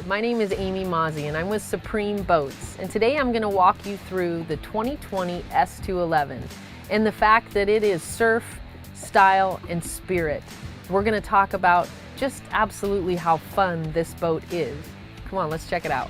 my name is Amy Mazzi and I'm with Supreme Boats, and today I'm going to walk you through the 2020 S211 and the fact that it is surf, style, and spirit. We're going to talk about just absolutely how fun this boat is. Come on, let's check it out.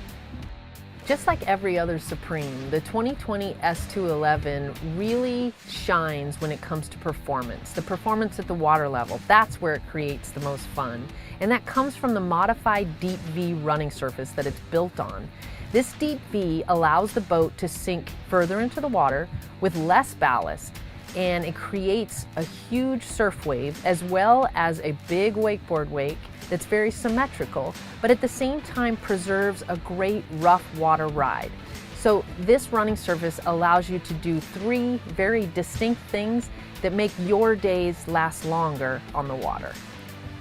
Just like every other Supreme, the 2020 S211 really shines when it comes to performance. The performance at the water level, that's where it creates the most fun. And that comes from the modified Deep V running surface that it's built on. This Deep V allows the boat to sink further into the water with less ballast, and it creates a huge surf wave as well as a big wakeboard wake that's very symmetrical, but at the same time preserves a great rough water ride. So this running surface allows you to do three very distinct things that make your days last longer on the water.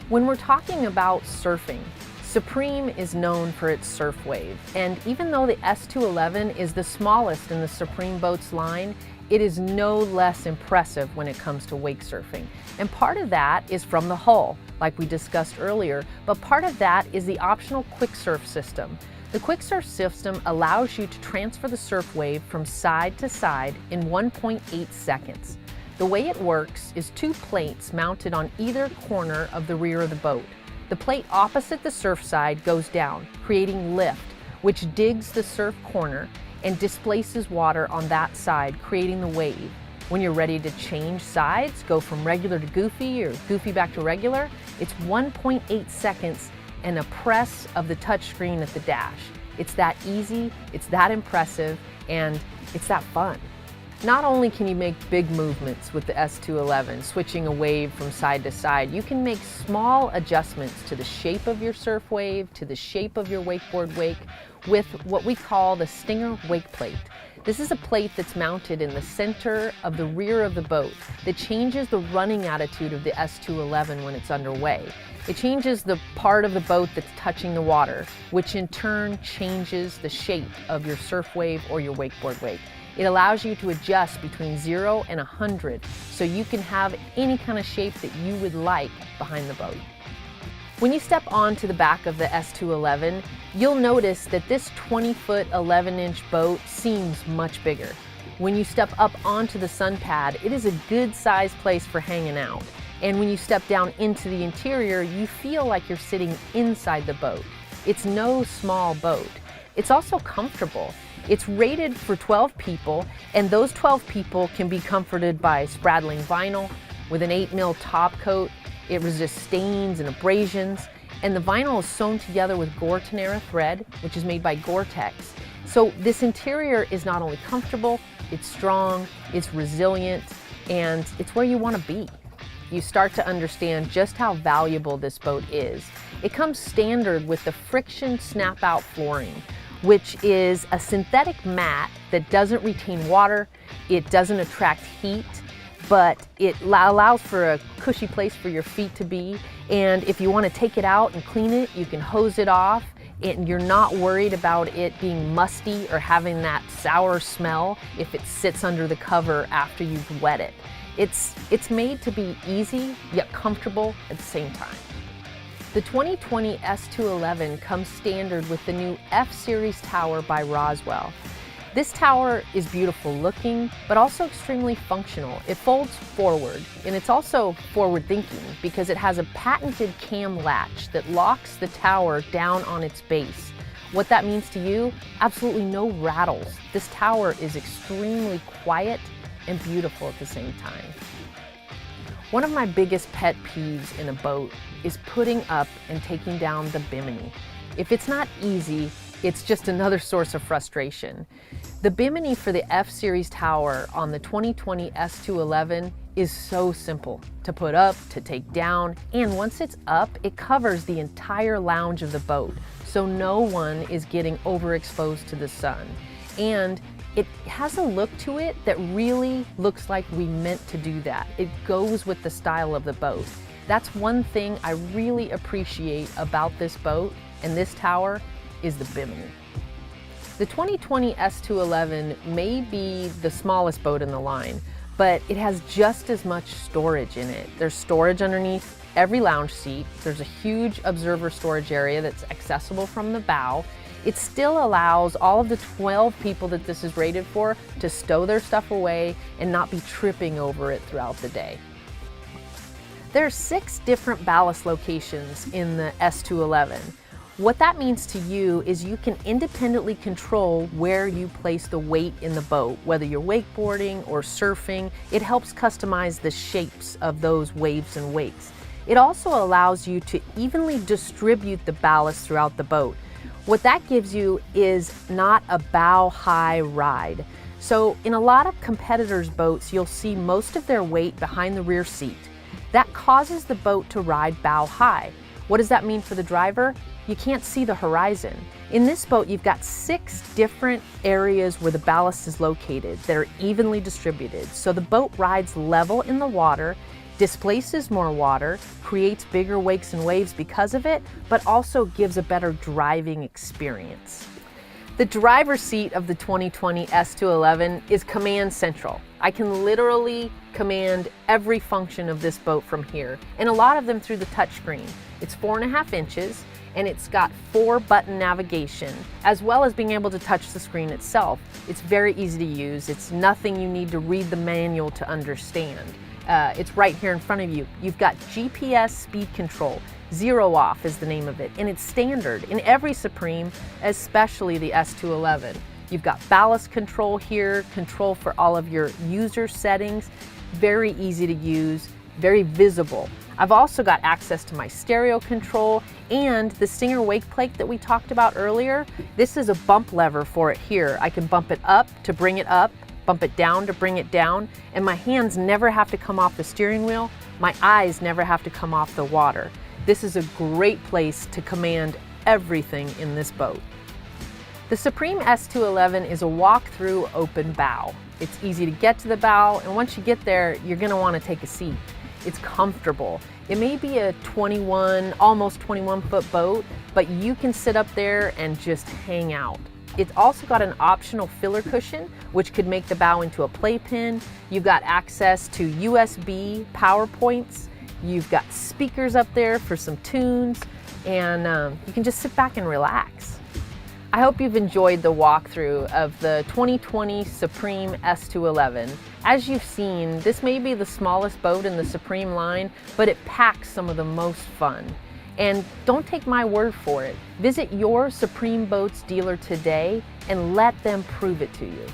When we're talking about surfing, Supreme is known for its surf wave, and even though the S211 is the smallest in the Supreme Boats line, it is no less impressive when it comes to wake surfing. And part of that is from the hull, like we discussed earlier, but part of that is the optional QuickSurf system. The QuickSurf system allows you to transfer the surf wave from side to side in 1.8 seconds. The way it works is two plates mounted on either corner of the rear of the boat. The plate opposite the surf side goes down, creating lift, which digs the surf corner and displaces water on that side, creating the wave. When you're ready to change sides, go from regular to goofy or goofy back to regular, it's 1.8 seconds and a press of the touchscreen at the dash. It's that easy, it's that impressive, and it's that fun. Not only can you make big movements with the S211, switching a wave from side to side, you can make small adjustments to the shape of your surf wave, to the shape of your wakeboard wake, with what we call the Stinger wake plate. This is a plate that's mounted in the center of the rear of the boat that changes the running attitude of the S211 when it's underway. It changes the part of the boat that's touching the water, which in turn changes the shape of your surf wave or your wakeboard wake. It allows you to adjust between 0 and 100, so you can have any kind of shape that you would like behind the boat. When you step onto the back of the S211, you'll notice that this 20-foot, 11-inch boat seems much bigger. When you step up onto the sun pad, it is a good-sized place for hanging out. And when you step down into the interior, you feel like you're sitting inside the boat. It's no small boat. It's also comfortable. It's rated for 12 people, and those 12 people can be comforted by spraddling vinyl with an 8mm top coat. It resists stains and abrasions, and the vinyl is sewn together with Gore-Tenera thread, which is made by Gore-Tex. So this interior is not only comfortable, it's strong, it's resilient, and it's where you want to be. You start to understand just how valuable this boat is. It comes standard with the friction snap-out flooring, which is a synthetic mat that doesn't retain water, it doesn't attract heat, but it allows for a cushy place for your feet to be. And if you want to take it out and clean it, you can hose it off, and you're not worried about it being musty or having that sour smell if it sits under the cover after you've wet it. It's made to be easy yet comfortable at the same time. The 2020 S211 comes standard with the new F-Series tower by Roswell. This tower is beautiful looking, but also extremely functional. It folds forward, and it's also forward thinking because it has a patented cam latch that locks the tower down on its base. What that means to you? Absolutely no rattles. This tower is extremely quiet and beautiful at the same time. One of my biggest pet peeves in a boat is putting up and taking down the Bimini. If it's not easy, it's just another source of frustration. The Bimini for the F-Series tower on the 2020 S211 is so simple to put up, to take down, and once it's up, it covers the entire lounge of the boat, so no one is getting overexposed to the sun. And it has a look to it that really looks like we meant to do that. It goes with the style of the boat. That's one thing I really appreciate about this boat and this tower is the Bimini. The 2020 S211 may be the smallest boat in the line, but it has just as much storage in it. There's storage underneath every lounge seat. There's a huge observer storage area that's accessible from the bow. It still allows all of the 12 people that this is rated for to stow their stuff away and not be tripping over it throughout the day. There are 6 different ballast locations in the S211. What that means to you is you can independently control where you place the weight in the boat, whether you're wakeboarding or surfing. It helps customize the shapes of those waves and wakes. It also allows you to evenly distribute the ballast throughout the boat. What that gives you is not a bow-high ride. So in a lot of competitors' boats, you'll see most of their weight behind the rear seat. That causes the boat to ride bow-high. What does that mean for the driver? You can't see the horizon. In this boat, you've got 6 different areas where the ballast is located that are evenly distributed. So the boat rides level in the water, displaces more water, creates bigger wakes and waves because of it, but also gives a better driving experience. The driver's seat of the 2020 S211 is command central. I can literally command every function of this boat from here, and a lot of them through the touchscreen. It's 4.5 inches, and it's got 4-button navigation, as well as being able to touch the screen itself. It's very easy to use. It's nothing you need to read the manual to understand. It's right here in front of you. You've got GPS speed control. 0 off is the name of it, and it's standard in every Supreme, especially the S211. You've got ballast control here, control for all of your user settings. Very easy to use, very visible. I've also got access to my stereo control and the Stinger wake plate that we talked about earlier. This is a bump lever for it here. I can bump it up to bring it up, bump it down to bring it down, and my hands never have to come off the steering wheel. My eyes never have to come off the water. This is a great place to command everything in this boat. The Supreme S211 is a walk-through open bow. It's easy to get to the bow, and once you get there, you're gonna wanna take a seat. It's comfortable. It may be a 21, almost 21-foot boat, but you can sit up there and just hang out. It's also got an optional filler cushion, which could make the bow into a playpen. You've got access to USB power points. You've got speakers up there for some tunes, and you can just sit back and relax. I hope you've enjoyed the walkthrough of the 2020 Supreme S211. As you've seen, this may be the smallest boat in the Supreme line, but it packs some of the most fun. And don't take my word for it. Visit your Supreme Boats dealer today and let them prove it to you.